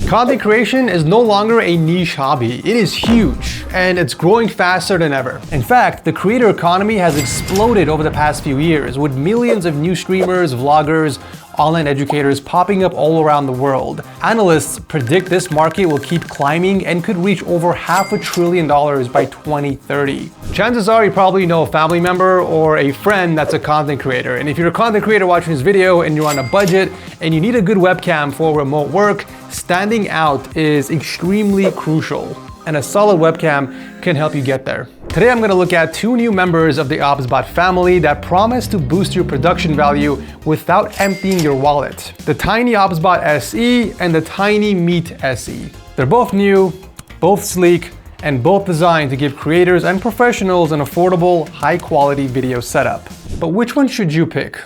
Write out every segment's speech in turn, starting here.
Content creation is no longer a niche hobby. It is huge, and it's growing faster than ever. In fact, the creator economy has exploded over the past few years, with millions of new streamers, vloggers, online educators popping up all around the world. Analysts predict this market will keep climbing and could reach over $500 billion by 2030. Chances are you probably know a family member or a friend that's a content creator. And if you're a content creator watching this video and you're on a budget and you need a good webcam for remote work, standing out is extremely crucial. And a solid webcam can help you get there. Today I'm going to look at two new members of the Obsbot family that promise to boost your production value without emptying your wallet. The Tiny Obsbot SE and the Tiny Meet SE. They're both new, both sleek, and both designed to give creators and professionals an affordable, high-quality video setup. But which one should you pick?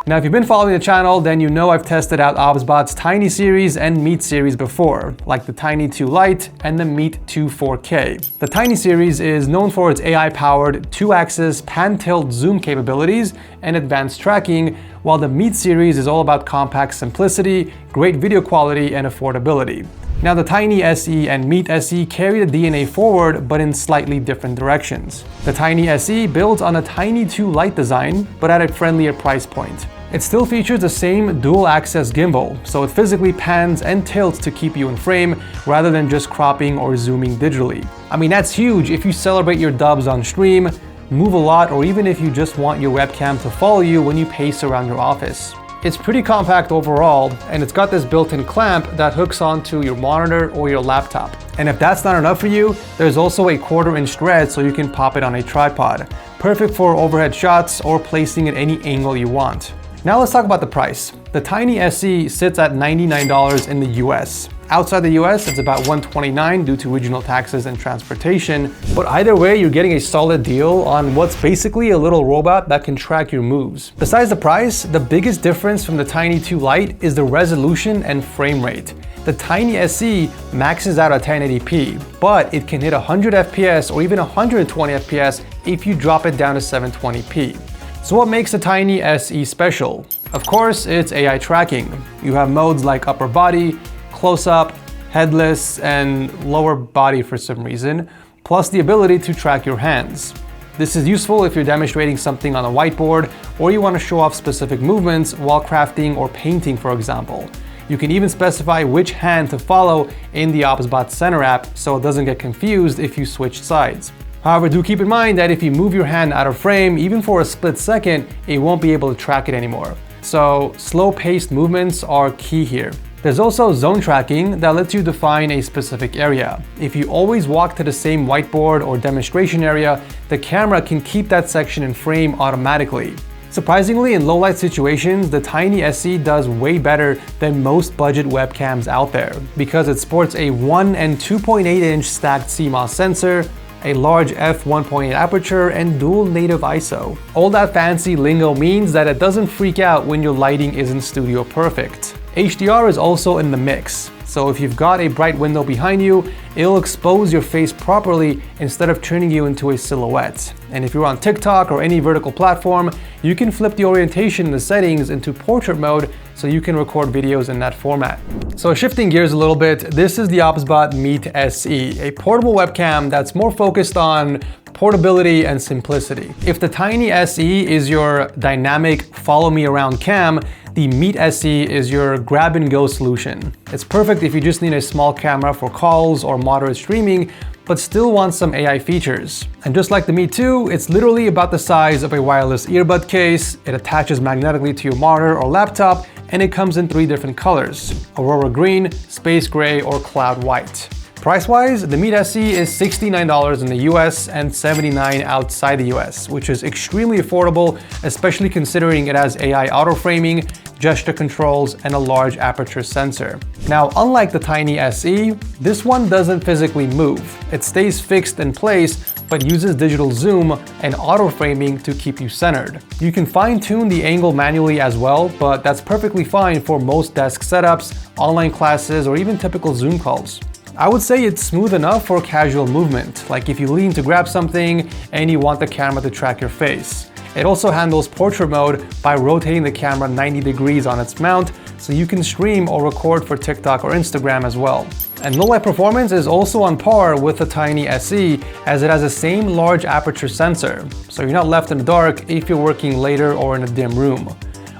Now, if you've been following the channel, then you know I've tested out Obsbot's Tiny series and Meet series before, like the Tiny 2 Lite and the Meet 2 4K. The Tiny series is known for its AI-powered 2-axis pan-tilt zoom capabilities and advanced tracking, while the Meet series is all about compact simplicity, great video quality, and affordability. Now, the Tiny SE and Meet SE carry the DNA forward, but in slightly different directions. The Tiny SE builds on a Tiny 2 Lite design, but at a friendlier price point. It still features the same dual-axis gimbal, so it physically pans and tilts to keep you in frame rather than just cropping or zooming digitally. I mean, that's huge if you celebrate your dubs on stream, move a lot, or even if you just want your webcam to follow you when you pace around your office. It's pretty compact overall, and it's got this built-in clamp that hooks onto your monitor or your laptop. And if that's not enough for you, there's also a 1/4-inch thread so you can pop it on a tripod. Perfect for overhead shots or placing at any angle you want. Now let's talk about the price. The Tiny SE sits at $99 in the US. Outside the US, it's about $129 due to regional taxes and transportation. But either way, you're getting a solid deal on what's basically a little robot that can track your moves. Besides the price, the biggest difference from the Tiny 2 Lite is the resolution and frame rate. The Tiny SE maxes out at 1080p, but it can hit 100 FPS or even 120 FPS if you drop it down to 720p. So what makes the Tiny SE special? Of course, it's AI tracking. You have modes like upper body, close-up, headless, and lower body for some reason, plus the ability to track your hands. This is useful if you're demonstrating something on a whiteboard or you want to show off specific movements while crafting or painting, for example. You can even specify which hand to follow in the Obsbot Center app so it doesn't get confused if you switch sides. However, do keep in mind that if you move your hand out of frame, even for a split second, it won't be able to track it anymore. So slow-paced movements are key here. There's also zone tracking that lets you define a specific area. If you always walk to the same whiteboard or demonstration area, the camera can keep that section in frame automatically. Surprisingly, in low-light situations, the Tiny SE does way better than most budget webcams out there because it sports a 1 and 2.8-inch stacked CMOS sensor, a large f1.8 aperture, and dual native ISO. All that fancy lingo means that it doesn't freak out when your lighting isn't studio perfect. HDR is also in the mix, so if you've got a bright window behind you, it'll expose your face properly instead of turning you into a silhouette. And if you're on TikTok or any vertical platform, you can flip the orientation in the settings into portrait mode so you can record videos in that format. So shifting gears a little bit, this is the Obsbot Meet SE, a portable webcam that's more focused on portability and simplicity. If the Tiny SE is your dynamic follow me around cam, the Meet SE is your grab and go solution. It's perfect if you just need a small camera for calls or moderate streaming, but still want some AI features. And just like the Meet 2, it's literally about the size of a wireless earbud case. It attaches magnetically to your monitor or laptop, and it comes in 3 different colors: Aurora Green, Space Gray, or Cloud White. Price-wise, the Meet SE is $69 in the US and $79 outside the US, which is extremely affordable, especially considering it has AI auto-framing, gesture controls, and a large aperture sensor. Now, unlike the Tiny SE, this one doesn't physically move. It stays fixed in place, but uses digital zoom and auto-framing to keep you centered. You can fine-tune the angle manually as well, but that's perfectly fine for most desk setups, online classes, or even typical Zoom calls. I would say it's smooth enough for casual movement, like if you lean to grab something and you want the camera to track your face. It also handles portrait mode by rotating the camera 90 degrees on its mount, so you can stream or record for TikTok or Instagram as well. And low light performance is also on par with the Tiny SE, as it has the same large aperture sensor, so you're not left in the dark if you're working later or in a dim room.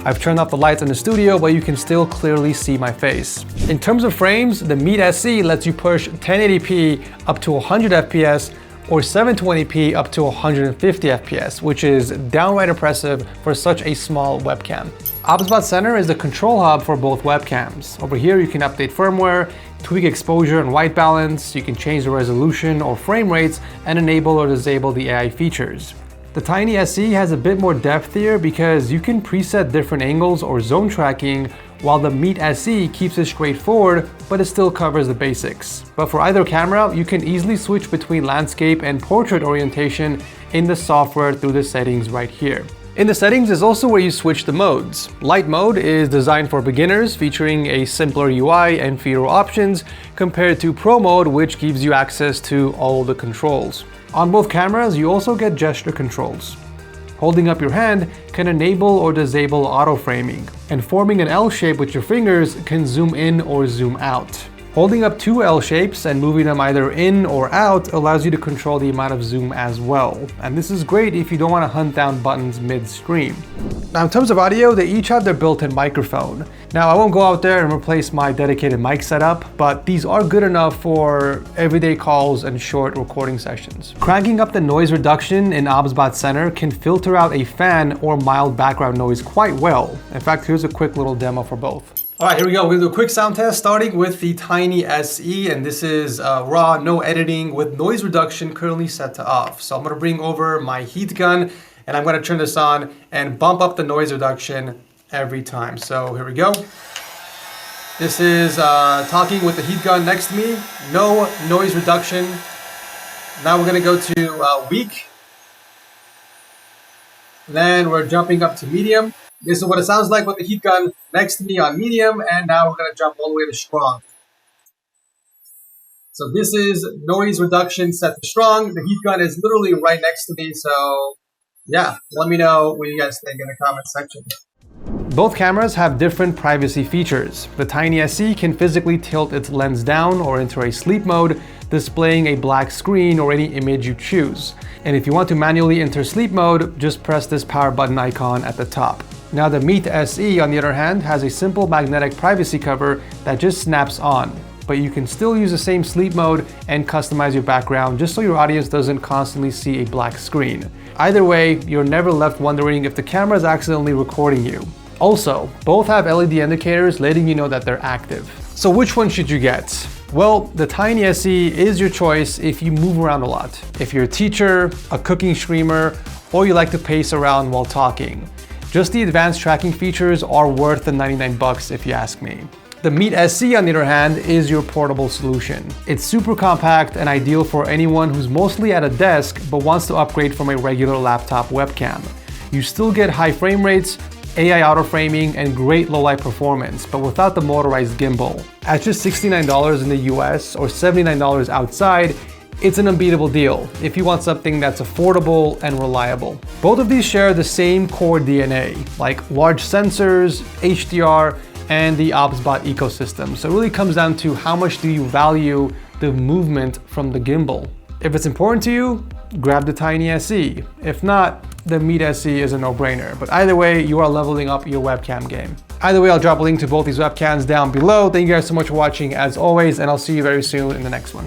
I've turned off the lights in the studio, but you can still clearly see my face. In terms of frames, the Meet SE lets you push 1080p up to 100 FPS or 720p up to 150 FPS, which is downright impressive for such a small webcam. Obsbot Center is the control hub for both webcams. Over here you can update firmware, tweak exposure and white balance, you can change the resolution or frame rates, and enable or disable the AI features. The Tiny SE has a bit more depth here because you can preset different angles or zone tracking, while the Meet SE keeps it straightforward, but it still covers the basics. But for either camera, you can easily switch between landscape and portrait orientation in the software through the settings right here. In the settings is also where you switch the modes. Light mode is designed for beginners, featuring a simpler UI and fewer options, compared to Pro mode, which gives you access to all the controls. On both cameras, you also get gesture controls. Holding up your hand can enable or disable auto framing, and forming an L shape with your fingers can zoom in or zoom out. Holding up two L shapes and moving them either in or out allows you to control the amount of zoom as well. And this is great if you don't want to hunt down buttons mid-stream. Now in terms of audio, they each have their built-in microphone. Now I won't go out there and replace my dedicated mic setup, but these are good enough for everyday calls and short recording sessions. Cranking up the noise reduction in Obsbot Center can filter out a fan or mild background noise quite well. In fact, here's a quick little demo for both. All right, here we go. We're gonna do a quick sound test starting with the Tiny SE, and this is raw, no editing, with noise reduction currently set to off. So I'm gonna bring over my heat gun and I'm gonna turn this on and bump up the noise reduction every time. So here we go. This is talking with the heat gun next to me, no noise reduction. Now we're gonna go to weak. Then we're jumping up to medium. This is what it sounds like with the heat gun next to me on medium, and now we're going to jump all the way to strong. So this is noise reduction set to strong. The heat gun is literally right next to me, so yeah, let me know what you guys think in the comment section. Both cameras have different privacy features. The Tiny SE can physically tilt its lens down or enter a sleep mode, displaying a black screen or any image you choose. And if you want to manually enter sleep mode, just press this power button icon at the top. Now the Meet SE, on the other hand, has a simple magnetic privacy cover that just snaps on, but you can still use the same sleep mode and customize your background just so your audience doesn't constantly see a black screen. Either way, you're never left wondering if the camera is accidentally recording you. Also, both have LED indicators letting you know that they're active. So which one should you get? Well, the Tiny SE is your choice if you move around a lot. If you're a teacher, a cooking streamer, or you like to pace around while talking. Just the advanced tracking features are worth the 99 bucks if you ask me. The Meet SE, on the other hand, is your portable solution. It's super compact and ideal for anyone who's mostly at a desk but wants to upgrade from a regular laptop webcam. You still get high frame rates, AI auto framing, and great low light performance, but without the motorized gimbal. At just $69 in the US or $79 outside, it's an unbeatable deal if you want something that's affordable and reliable. Both of these share the same core DNA, like large sensors, HDR, and the Obsbot ecosystem. So it really comes down to how much do you value the movement from the gimbal. If it's important to you, grab the Tiny SE. If not, the Meet SE is a no-brainer. But either way, you are leveling up your webcam game. Either way, I'll drop a link to both these webcams down below. Thank you guys so much for watching as always, and I'll see you very soon in the next one.